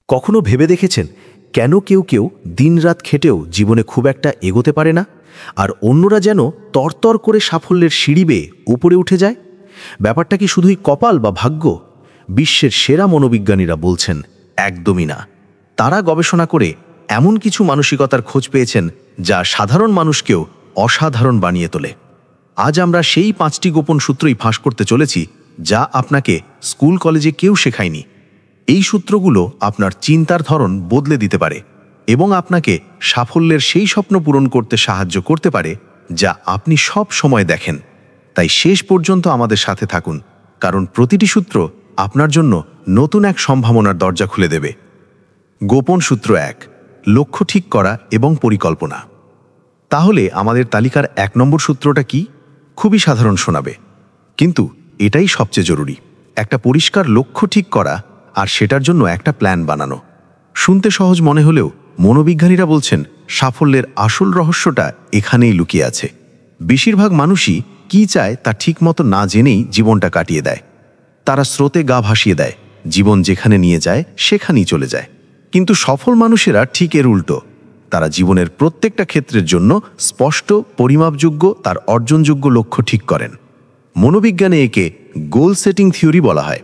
কখনো ভেবে দেখেছেন কেন কেউ কেউ দিনরাত খেটেও জীবনে খুব একটা এগোতে পারে না, আর অন্যরা যেন তরতর করে সাফল্যের সিঁড়ি বেয়ে উপরে উঠে যায়? ব্যাপারটা কি শুধুই কপাল বা ভাগ্য? বিশ্বের সেরা মনোবিজ্ঞানীরা বলছেন একদমই না। তারা গবেষণা করে এমন কিছু মানসিকতার খোঁজ পেয়েছেন যা সাধারণ মানুষকেও অসাধারণ বানিয়ে তোলে। আজ আমরা সেই 5টি গোপন সূত্রই ফাঁস করতে চলেছি যা আপনাকে স্কুল কলেজে কেউ শেখায়নি। এই সূত্রগুলো আপনার চিন্তার ধরন বদলে দিতে পারে এবং আপনাকে সাফল্যের সেই স্বপ্ন পূরণ করতে সাহায্য করতে পারে যা আপনি সব সময় দেখেন। তাই শেষ পর্যন্ত আমাদের সাথে থাকুন, কারণ প্রতিটি সূত্র আপনার জন্য নতুন এক সম্ভাবনার দরজা খুলে দেবে। গোপন সূত্র 1, লক্ষ্য ঠিক করা এবং পরিকল্পনা। তাহলে আমাদের তালিকার 1 নম্বর সূত্রটা কি? খুবই সাধারণ শোনাবে, কিন্তু এটাই সবচেয়ে জরুরি। একটা পরিষ্কার লক্ষ্য ঠিক করা আর সেটার জন্য একটা প্ল্যান বানানো। শুনতে সহজ মনে হলেও মনোবিজ্ঞানীরা বলছেন সাফল্যের আসল রহস্যটা এখানেই লুকিয়ে আছে। বেশিরভাগ মানুষই কি চায় তা ঠিকমতো না জেনেই জীবনটা কাটিয়ে দেয়। তারা স্রোতে গা ভাসিয়ে দেয়, জীবন যেখানে নিয়ে যায় সেখানেই চলে যায়। কিন্তু সফল মানুষেরা ঠিক এর উল্টো। তারা জীবনের প্রত্যেকটা ক্ষেত্রের জন্য স্পষ্ট, পরিমাপযোগ্য, তার অর্জনযোগ্য লক্ষ্য ঠিক করেন। মনোবিজ্ঞানে একে গোল সেটিং থিওরি বলা হয়।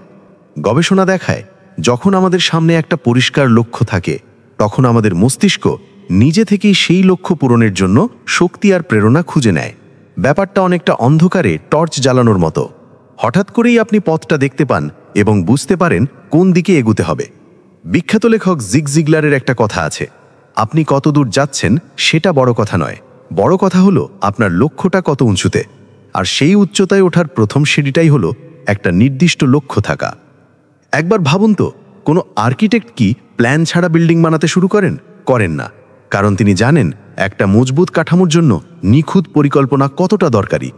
গবেষণা দেখায় যখন আমাদের সামনে একটা পরিষ্কার লক্ষ্য থাকে তখন আমাদের মস্তিষ্ক নিজে থেকেই সেই লক্ষ্য পূরণের জন্য শক্তি আর প্রেরণা খুঁজে নেয়। ব্যাপারটা অনেকটা অন্ধকারে টর্চ জ্বালানোর মতো। হঠাৎ করেই আপনি পথটা দেখতে পান এবং বুঝতে পারেন কোন দিকে এগুতে হবে। বিখ্যাত লেখক জিগ জিগলারের একটা কথা আছে, আপনি কতদূর যাচ্ছেন সেটা বড় কথা নয়, বড় কথা হলো আপনার লক্ষ্যটা কত উঁচুতে। আর সেই উচ্চতায় ওঠার প্রথম সিঁড়িটাই হলো একটা নির্দিষ্ট লক্ষ্য থাকা। একবার ভাবুন তো, কোনো আর্কিটেক্ট কি প্ল্যান ছাড়া বিল্ডিং বানাতে শুরু করেন না, কারণ তিনি জানেন একটা মজবুত কাঠামোর জন্য নিখুঁত পরিকল্পনা কতটা দরকারি।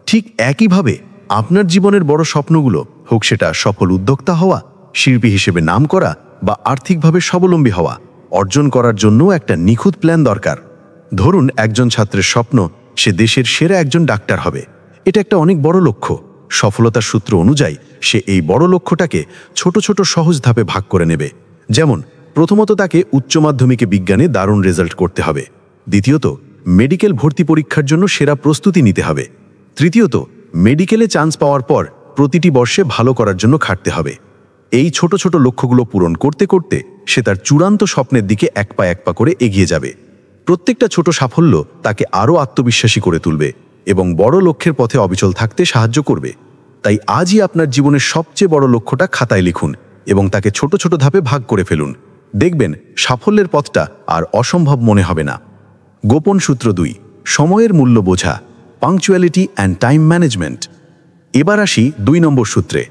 ঠিক একইভাবে আপনার জীবনের বড় স্বপ্নগুলো, হোক সেটা সফল উদ্যোক্তা হওয়া, শিল্পী হিসেবে নাম করা বা আর্থিকভাবে স্বাবলম্বী হওয়া, অর্জন করার জন্য একটা নিখুঁত প্ল্যান দরকার। ধরুন একজন ছাত্রের স্বপ্ন সে দেশের সেরা একজন ডাক্তার হবে। এটা একটা অনেক বড় লক্ষ্য। সফলতার সূত্র অনুযায়ী সে এই বড় লক্ষ্যটাকে ছোট ছোট সহজ ধাপে ভাগ করে নেবে। যেমন প্রথমত তাকে উচ্চ মাধ্যমিকে বিজ্ঞানে দারুণ রেজাল্ট করতে হবে। দ্বিতীয়ত মেডিকেল ভর্তি পরীক্ষার জন্য সেরা প্রস্তুতি নিতে হবে। তৃতীয়ত মেডিকেলে চান্স পাওয়ার পর প্রতিটি বর্ষে ভালো করার জন্য খাটতে হবে। এই ছোট ছোট লক্ষ্যগুলো পূরণ করতে করতে সে তার চূড়ান্ত স্বপ্নের দিকে এক পা করে এগিয়ে যাবে। প্রত্যেকটা ছোট সাফল্য তাকে আরও আত্মবিশ্বাসী করে তুলবে এবং বড় লক্ষ্যের পথে অবিচল থাকতে সাহায্য করবে। তাই আজই আপনার জীবনের সবচেয়ে বড় লক্ষ্যটা খাতায় লিখুন এবং তাকে ছোট ছোট ধাপে ভাগ করে ফেলুন। দেখবেন সাফল্যের পথটা আর অসম্ভব মনে হবে না। গোপন সূত্র 2, সময়ের মূল্য বোঝা, পাংচুয়ালিটি অ্যান্ড টাইম ম্যানেজমেন্ট। এবার আসি 2 নম্বর সূত্রে।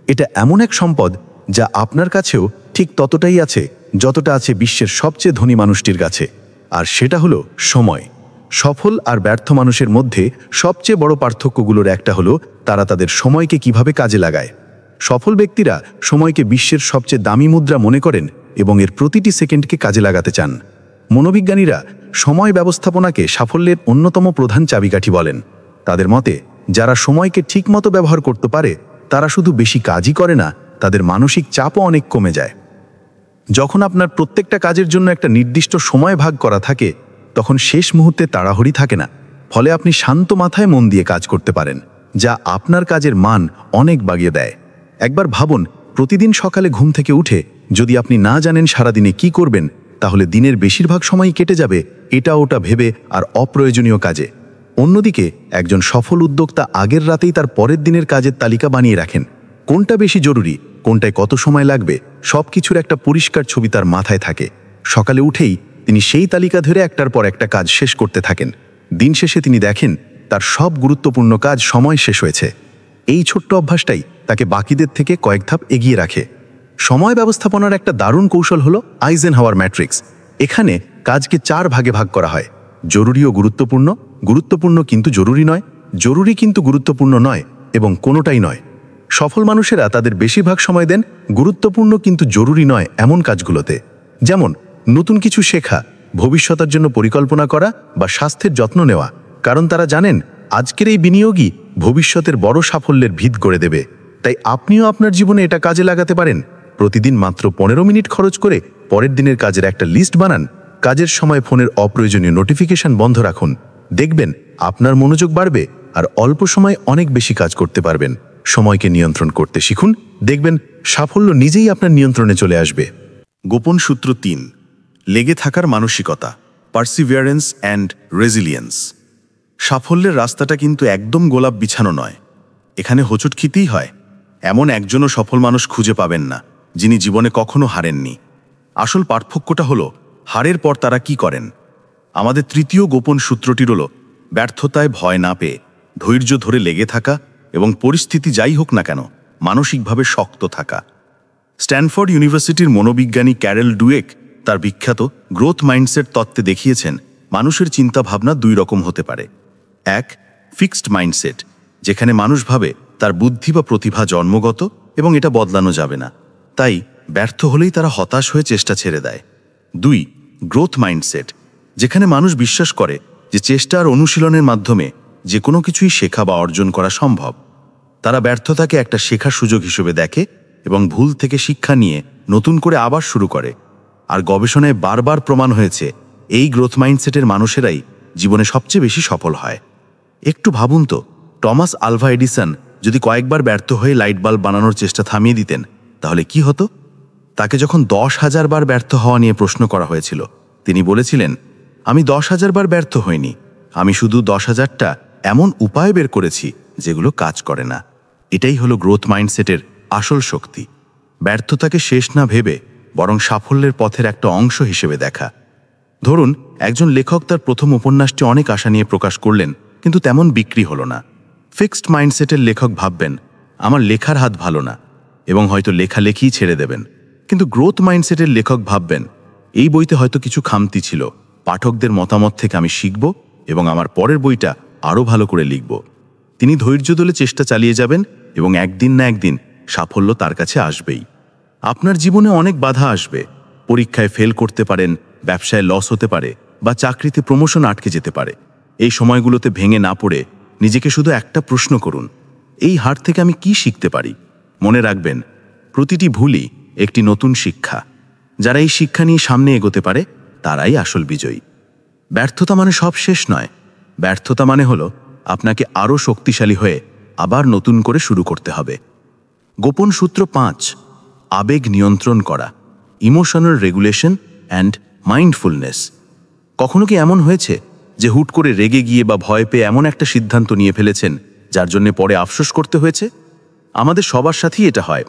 এটা এমন এক সম্পদ যা আপনার কাছেও ঠিক ততটাই আছে যতটা আছে বিশ্বের সবচেয়ে ধনী মানুষটির কাছে, আর সেটা হলো সময়। সফল আর ব্যর্থ মানুষের মধ্যে সবচেয়ে বড় পার্থক্যগুলোর একটা হলো তারা তাদের সময়কে কিভাবে কাজে লাগায়। সফল ব্যক্তিরা সময়কে বিশ্বের সবচেয়ে দামি মুদ্রা মনে করেন এবং এর প্রতিটি সেকেন্ডকে কাজে লাগাতে চান। মনোবিজ্ঞানীরা সময় ব্যবস্থাপনাকে সাফল্যের অন্যতম প্রধান চাবিকাঠি বলেন। তাদের মতে যারা সময়কে ঠিকমতো ব্যবহার করতে পারে তারা শুধু বেশি কাজই করে না, তাদের মানসিক চাপও অনেক কমে যায়। যখন আপনার প্রত্যেকটা কাজের জন্য একটা নির্দিষ্ট সময় ভাগ করা থাকে তখন শেষ মুহূর্তে তাড়াহুড়ি থাকে না, ফলে আপনি শান্ত মাথায় মন দিয়ে কাজ করতে পারেন, যা আপনার কাজের মান অনেক বাড়িয়ে দেয়। একবার ভাবুন, প্রতিদিন সকালে ঘুম থেকে উঠে যদি আপনি না জানেন সারাদিনে কি করবেন, তাহলে দিনের বেশিরভাগ সময়ই কেটে যাবে এটা ওটা ভেবে আর অপ্রয়োজনীয় কাজে। অন্যদিকে একজন সফল উদ্যোক্তা আগের রাতেই তার পরের দিনের কাজের তালিকা বানিয়ে রাখেন। কোনটা বেশি জরুরি, কোনটায় কত সময় লাগবে, সব কিছুর একটা পরিষ্কার ছবি তার মাথায় থাকে। সকালে উঠেই তিনি সেই তালিকা ধরে একটার পর একটা কাজ শেষ করতে থাকেন। দিন শেষে তিনি দেখেন তার সব গুরুত্বপূর্ণ কাজ সময় শেষ হয়েছে। এই ছোট্ট অভ্যাসটাই তাকে বাকিদের থেকে কয়েক ধাপ এগিয়ে রাখে। সময় ব্যবস্থাপনার একটা দারুণ কৌশল হলো আইজেনহাওয়ার ম্যাট্রিক্স। এখানে কাজকে 4 ভাগে ভাগ করা হয়: জরুরি ও গুরুত্বপূর্ণ, গুরুত্বপূর্ণ কিন্তু জরুরি নয়, জরুরি কিন্তু গুরুত্বপূর্ণ নয় এবং কোনোটাই নয়। সফল মানুষেরা তাদের বেশিরভাগ সময় দেন গুরুত্বপূর্ণ কিন্তু জরুরি নয় এমন কাজগুলোতে, যেমন নতুন কিছু শেখা, ভবিষ্যতের জন্য পরিকল্পনা করা বা স্বাস্থ্যের যত্ন নেওয়া, কারণ তারা জানেন আজকের এই বিনিয়োগই ভবিষ্যতের বড় সাফল্যের ভিত গড়ে দেবে। তাই আপনিও আপনার জীবনে এটা কাজে লাগাতে পারেন। প্রতিদিন মাত্র 15 মিনিট খরচ করে পরের দিনের কাজের একটা লিস্ট বানান, কাজের সময় ফোনের অপ্রয়োজনীয় নোটিফিকেশন বন্ধ রাখুন। দেখবেন আপনার মনোযোগ বাড়বে আর অল্প সময় অনেক বেশি কাজ করতে পারবেন। সময়কে নিয়ন্ত্রণ করতে শিখুন, দেখবেন সাফল্য নিজেই আপনার নিয়ন্ত্রণে চলে আসবে। গোপন সূত্র 3, লেগে থাকার মানসিকতা, পারসিভিয়ারেন্স অ্যান্ড রেজিলিয়েন্স। সাফল্যের রাস্তাটা কিন্তু একদম গোলাপ বিছানো নয়, এখানে হোঁচট খেতেই হয়। এমন একজনও সফল মানুষ খুঁজে পাবেন না যিনি জীবনে কখনো হারেননি। আসল পার্থক্যটা হলো হারের পর তারা কি করেন। আমাদের তৃতীয় গোপন সূত্রটি হলো ব্যর্থতায় ভয় না পেয়ে ধৈর্য ধরে লেগে থাকা এবং পরিস্থিতি যাই হোক না কেন মানসিকভাবে শক্ত থাকা। স্ট্যানফোর্ড ইউনিভার্সিটির মনোবিজ্ঞানী ক্যারেল ডুয়েক তার বিখ্যাত গ্রোথ মাইন্ডসেট তত্ত্বে দেখিয়েছেন মানুষের চিন্তাভাবনা দুই রকম হতে পারে। এক, ফিক্সড মাইন্ডসেট, যেখানে মানুষ ভাবে তার বুদ্ধি বা প্রতিভা জন্মগত এবং এটা বদলানো যাবে না, তাই ব্যর্থ হলেই তারা হতাশ হয়ে চেষ্টা ছেড়ে দেয়। 2, গ্রোথ মাইন্ডসেট, যেখানে মানুষ বিশ্বাস করে যে চেষ্টা আর অনুশীলনের মাধ্যমে যে কোনো কিছুই শেখা বা অর্জন করা সম্ভব। তারা ব্যর্থতাকে একটা শেখার সুযোগ হিসেবে দেখে এবং ভুল থেকে শিক্ষা নিয়ে নতুন করে আবার শুরু করে। আর গবেষণায় বারবার প্রমাণ হয়েছে এই গ্রোথ মাইন্ডসেটের মানুষেরাই জীবনে সবচেয়ে বেশি সফল হয়। একটু ভাবুন তো, টমাস আলভা এডিসন যদি কয়েকবার ব্যর্থ হয়ে লাইট বাল্ব বানানোর চেষ্টা থামিয়ে দিতেন তাহলে কি হতো? তাকে যখন 10,000 বার ব্যর্থ হওয়া নিয়ে প্রশ্ন করা হয়েছিল, তিনি বলেছিলেন, আমি 10,000 বার ব্যর্থ হইনি, আমি শুধু 10,000টা এমন উপায় বের করেছি যেগুলো কাজ করে না। এটাই হলো গ্রোথ মাইন্ডসেটের আসল শক্তি। ব্যর্থতাকে শেষ না ভেবে বরং সাফল্যের পথের একটা অংশ হিসেবে দেখা। ধরুন, একজন লেখক তার প্রথম উপন্যাসটি অনেক আশা নিয়ে প্রকাশ করলেন, কিন্তু তেমন বিক্রি হলো না। ফিক্সড মাইন্ডসেটের লেখক ভাববেন, আমার লেখার হাত ভালো না, এবং হয়তো লেখালেখিই ছেড়ে দেবেন। কিন্তু গ্রোথ মাইন্ডসেটের লেখক ভাববেন, এই বইতে হয়তো কিছু খামতি ছিল, পাঠকদের মতামত থেকে আমি শিখব এবং আমার পরের বইটা আরও ভালো করে লিখব। তিনি ধৈর্য ধরে চেষ্টা চালিয়ে যাবেন এবং একদিন না একদিন সাফল্য তার কাছে আসবেই। আপনার জীবনে অনেক বাধা আসবে, পরীক্ষায় ফেল করতে পারেন, ব্যবসায় লস হতে পারে বা চাকরিতে প্রমোশন আটকে যেতে পারে। এই সময়গুলোতে ভেঙে না পড়ে নিজেকে শুধু একটা প্রশ্ন করুন, এই হার থেকে আমি কি শিখতে পারি? মনে রাখবেন, প্রতিটি ভুলই একটি নতুন শিক্ষা। যারা এই শিক্ষা নিয়ে সামনে এগোতে পারে তারাই আসল বিজয়ী। ব্যর্থতা মানে সব শেষ নয়, ব্যর্থতা মানে হলো আপনাকে আরও শক্তিশালী হয়ে আবার নতুন করে শুরু করতে হবে। গোপন সূত্র 5, আবেগ নিয়ন্ত্রণ করা, ইমোশনাল রেগুলেশন অ্যান্ড মাইন্ডফুলনেস। কখনো কি এমন হয়েছে যে হুট করে রেগে গিয়ে বা ভয় পেয়ে এমন একটা সিদ্ধান্ত নিয়ে ফেলেছেন যার জন্য পরে আফসোস করতে হয়েছে? আমাদের সবার সাথেই এটা হয়।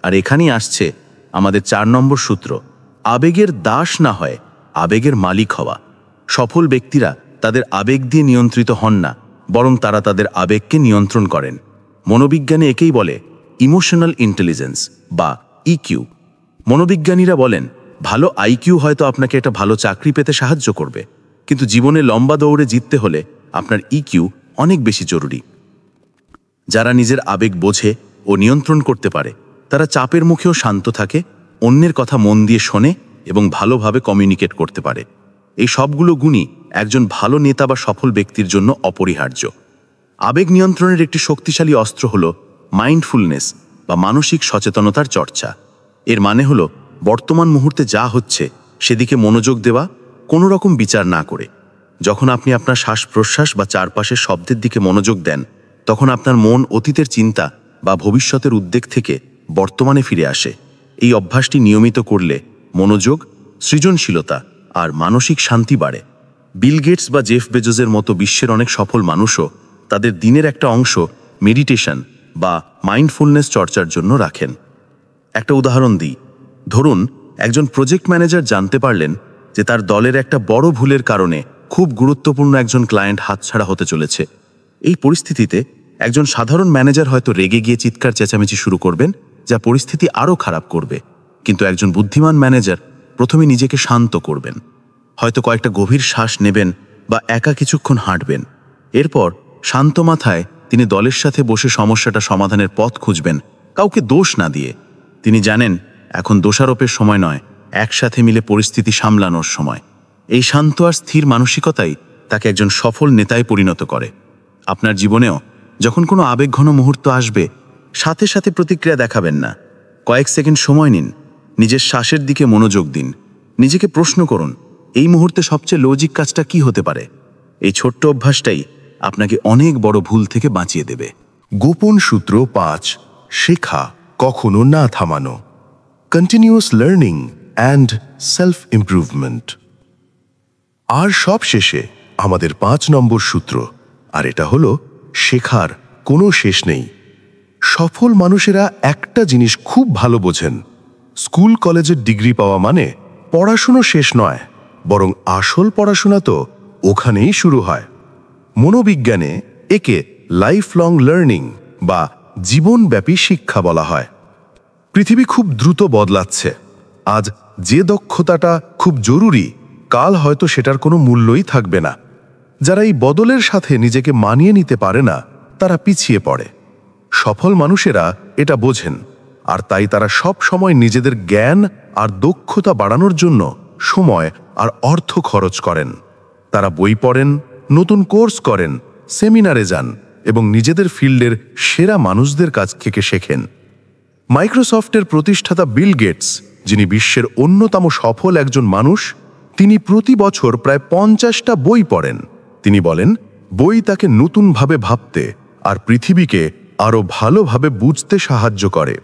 আর এখানেই আসছে আমাদের 4 নম্বর সূত্র, আবেগের দাস না হয় আবেগের মালিক হওয়া। সফল ব্যক্তিরা তাদের আবেগ দিয়ে নিয়ন্ত্রিত হন না, বরং তারা তাদের আবেগকে নিয়ন্ত্রণ করেন। মনোবিজ্ঞানে একেই বলে ইমোশনাল ইন্টেলিজেন্স বা ইকিউ। মনোবিজ্ঞানীরা বলেন, ভালো আইকিউ হয়তো আপনাকে একটা ভালো চাকরি পেতে সাহায্য করবে, কিন্তু জীবনে লম্বা দৌড়ে জিততে হলে আপনার ইকিউ অনেক বেশি জরুরি। যারা নিজের আবেগ বোঝে ও নিয়ন্ত্রণ করতে পারে তারা চাপের মুখেও শান্ত থাকে, অন্যের কথা মন দিয়ে শোনে এবং ভালোভাবে কমিউনিকেট করতে পারে। এই সবগুলো গুণই একজন ভালো নেতা বা সফল ব্যক্তির জন্য অপরিহার্য। আবেগ নিয়ন্ত্রণের একটি শক্তিশালী অস্ত্র হলো মাইন্ডফুলনেস বা মানসিক সচেতনতার চর্চা। এর মানে হলো বর্তমান মুহূর্তে যা হচ্ছে সেদিকে মনোযোগ দেওয়া, কোনো রকম বিচার না করে। যখন আপনি আপনার শ্বাস প্রশ্বাস বা চারপাশের শব্দের দিকে মনোযোগ দেন, তখন আপনার মন অতীতের চিন্তা বা ভবিষ্যতের উদ্বেগ থেকে বর্তমানে ফিরে আসে। এই অভ্যাসটি নিয়মিত করলে মনোযোগ, সৃজনশীলতা আর মানসিক শান্তি বাড়ে। বিল গেটস বা জেফ বেজোসের মতো বিশ্বের অনেক সফল মানুষও তাদের দিনের একটা অংশ মেডিটেশন বা মাইন্ডফুলনেস চর্চার জন্য রাখেন। একটা উদাহরণ দিই, ধরুন একজন প্রজেক্ট ম্যানেজার জানতে পারলেন যে তার দলের একটা বড় ভুলের কারণে খুব গুরুত্বপূর্ণ একজন ক্লায়েন্ট হাতছাড়া হতে চলেছে। এই পরিস্থিতিতে একজন সাধারণ ম্যানেজার হয়তো রেগে গিয়ে চিৎকার চেঁচামেচি শুরু করবেন, যা পরিস্থিতি আরও খারাপ করবে। কিন্তু একজন বুদ্ধিমান ম্যানেজার প্রথমে নিজেকে শান্ত করবেন, হয়তো কয়েকটা গভীর শ্বাস নেবেন বা একা কিছুক্ষণ হাঁটবেন। এরপর শান্ত মাথায় তিনি দলের সাথে বসে সমস্যাটা সমাধানের পথ খুঁজবেন, কাউকে দোষ না দিয়ে। তিনি জানেন এখন দোষারোপের সময় নয়, একসাথে মিলে পরিস্থিতি সামলানোর সময়। এই শান্ত আর স্থির মানসিকতাই তাকে একজন সফল নেতায় পরিণত করে। আপনার জীবনেও যখন কোনো আবেগঘন মুহূর্ত আসবে, সাথে সাথে প্রতিক্রিয়া দেখাবেন না। কয়েক সেকেন্ড সময় নিন, নিজের শ্বাসের দিকে মনোযোগ দিন নিজেকে প্রশ্ন করুন, এই মুহূর্তে সবচেয়ে লজিক কাজটা কি হতে পারে? এই ছোট্ট অভ্যাসটাই আপনাকে অনেক বড় ভুল থেকে বাঁচিয়ে দেবে। গোপন সূত্র 5, শেখা কখনো না থামানো। Continuous learning and self improvement. আর সব শেষে আমাদের 5 নম্বর সূত্র, আর এটা হলো শেখার কোনো শেষ নেই। সফল মানুষেরা একটা জিনিস খুব ভালো বোঝেন, স্কুল কলেজের ডিগ্রি পাওয়া মানে পড়াশুনো শেষ নয়, বরং আসল পড়াশোনা তো ওখানেই শুরু হয়। মনোবিজ্ঞানে একে লাইফ লং লার্নিং বা জীবনব্যাপী শিক্ষা বলা হয়। পৃথিবী খুব দ্রুত বদলাচ্ছে। আজ যে দক্ষতাটা খুব জরুরি, কাল হয়তো সেটার কোনো মূল্যই থাকবে না। যারা এই বদলের সাথে নিজেকে মানিয়ে নিতে পারে না, তারা পিছিয়ে পড়ে। সফল মানুষেরা এটা বোঝেন, আর তাই তারা সব সময় নিজেদের জ্ঞান আর দক্ষতা বাড়ানোর জন্য সময় আর অর্থ খরচ করেন। তারা বই পড়েন, নতুন কোর্স করেন, সেমিনারে যান এবং নিজেদের ফিল্ডের সেরা মানুষদের কাছ থেকে শেখেন। মাইক্রোসফটের প্রতিষ্ঠাতা বিল গেটস, যিনি বিশ্বের অন্যতম সফল একজন মানুষ, তিনি প্রতি বছর প্রায় 50টা বই পড়েন। তিনি বলেন, বই তাকে নতুনভাবে ভাবতে আর পৃথিবীকে আরও ভালোভাবে বুঝতে সাহায্য করে।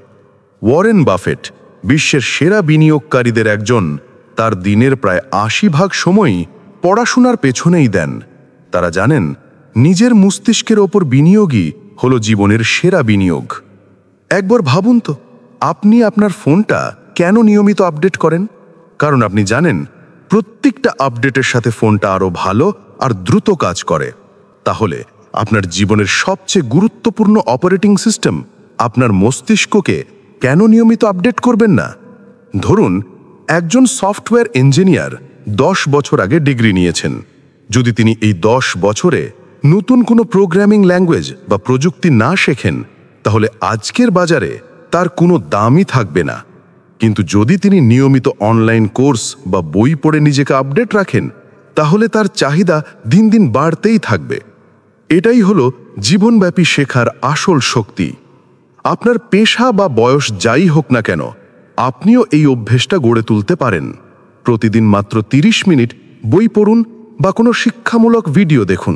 ওয়ারেন বাফেট, বিশ্বের সেরা বিনিয়োগকারীদের একজন, তার দিনের প্রায় 80% সময়ই পড়াশোনার পেছনেই দেন। তারা জানেন, নিজের মস্তিষ্কের ওপর বিনিয়োগই হলো জীবনের সেরা বিনিয়োগ। একবার ভাবুন তো, আপনি আপনার ফোনটা কেন নিয়মিত আপডেট করেন? কারণ আপনি জানেন, প্রত্যেকটা আপডেটের সাথে ফোনটা আরও ভালো আর দ্রুত কাজ করে। তাহলে আপনার জীবনের সবচেয়ে গুরুত্বপূর্ণ অপারেটিং সিস্টেম, আপনার মস্তিষ্ককে কেন নিয়মিত আপডেট করবেন না? ধরুন, একজন সফটওয়্যার ইঞ্জিনিয়ার 10 বছর আগে ডিগ্রি নিয়েছেন। যদি তিনি এই 10 বছরে নতুন কোনো প্রোগ্রামিং ল্যাঙ্গুয়েজ বা প্রযুক্তি না শেখেন, তাহলে আজকের বাজারে তার কোনো দামই থাকবে না। কিন্তু যদি তিনি নিয়মিত অনলাইন কোর্স বা বই পড়ে নিজেকে আপডেট রাখেন, তাহলে তার চাহিদা দিন দিন বাড়তেই থাকবে। এটাই হলো জীবনব্যাপী শেখার আসল শক্তি। আপনার পেশা বা বয়স যাই হোক না কেন, আপনিও এই অভ্যেসটা গড়ে তুলতে পারেন। প্রতিদিন মাত্র 30 মিনিট বই পড়ুন বা কোনো শিক্ষামূলক ভিডিও দেখুন।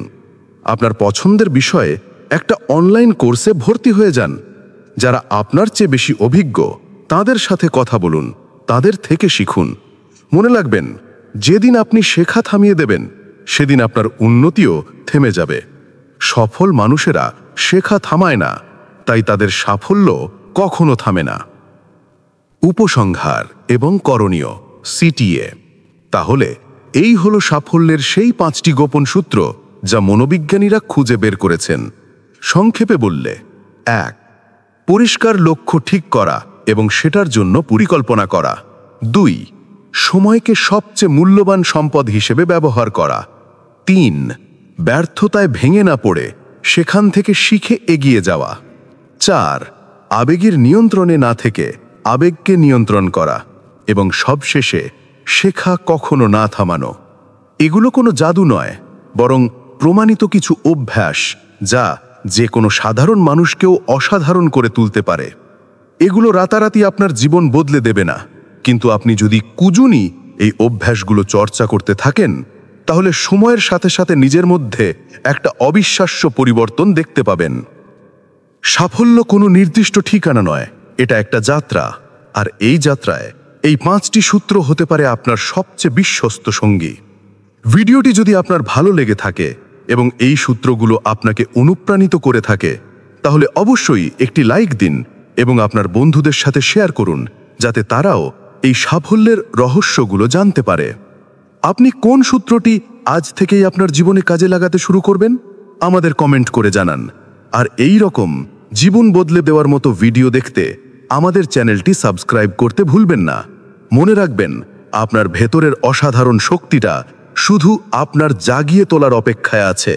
আপনার পছন্দের বিষয়ে একটা অনলাইন কোর্সে ভর্তি হয়ে যান। যারা আপনার চেয়ে বেশি অভিজ্ঞ, তাদের সাথে কথা বলুন, তাদের থেকে শিখুন। মনে রাখবেন, যেদিন আপনি শেখা থামিয়ে দেবেন, সেদিন আপনার উন্নতিও থেমে যাবে। সফল মানুষেরা শেখা থামায় না, তাই তাদের সাফল্য কখনো থামে না। উপসংহার এবং করণীয়, CTA। তাহলে এই হলো সাফল্যের সেই 5টি গোপন সূত্র, যা মনোবিজ্ঞানীরা খুঁজে বের করেছেন। সংক্ষেপে বললে, 1. পরিষ্কার লক্ষ্য ঠিক করা এবং সেটার জন্য পরিকল্পনা করা। 2. সময়কে সবচেয়ে মূল্যবান সম্পদ হিসেবে ব্যবহার করা। 3. ব্যর্থতায় ভেঙে না পড়ে সেখান থেকে শিখে এগিয়ে যাওয়া। 4. আবেগের নিয়ন্ত্রণে না থেকে আবেগকে নিয়ন্ত্রণ করা। এবং সবশেষে, শেখা কখনো না থামানো। এগুলো কোনো জাদু নয়, বরং প্রমাণিত কিছু অভ্যাস, যা যে কোনো সাধারণ মানুষকেও অসাধারণ করে তুলতে পারে। এগুলো রাতারাতি আপনার জীবন বদলে দেবে না, কিন্তু আপনি যদি কুজুনি এই অভ্যাসগুলো চর্চা করতে থাকেন, তাহলে সময়ের সাথে সাথে নিজের মধ্যে একটা অবিশ্বাস্য পরিবর্তন দেখতে পাবেন। সাফল্য কোনো নির্দিষ্ট ঠিকানা নয়, এটা একটা যাত্রা। আর এই যাত্রায় এই 5টি সূত্র হতে পারে আপনার সবচেয়ে বিশ্বস্ত সঙ্গী। ভিডিওটি যদি আপনার ভালো লেগে থাকে এবং এই সূত্রগুলো আপনাকে অনুপ্রাণিত করে থাকে, তাহলে অবশ্যই একটি লাইক দিন এবং আপনার বন্ধুদের সাথে শেয়ার করুন, যাতে তারাও এই সাফল্যের রহস্যগুলো জানতে পারে। আপনি কোন সূত্রটি আজ থেকেই আপনার জীবনে কাজে লাগাতে শুরু করবেন? আমাদের কমেন্ট করে জানান। আর এই রকম জীবন বদলে দেওয়ার মতো ভিডিও দেখতে আমাদের চ্যানেলটি সাবস্ক্রাইব করতে ভুলবেন না। মনে রাখবেন, আপনার ভেতরের অসাধারণ শক্তিটা শুধু আপনার জাগিয়ে তোলার অপেক্ষায় আছে।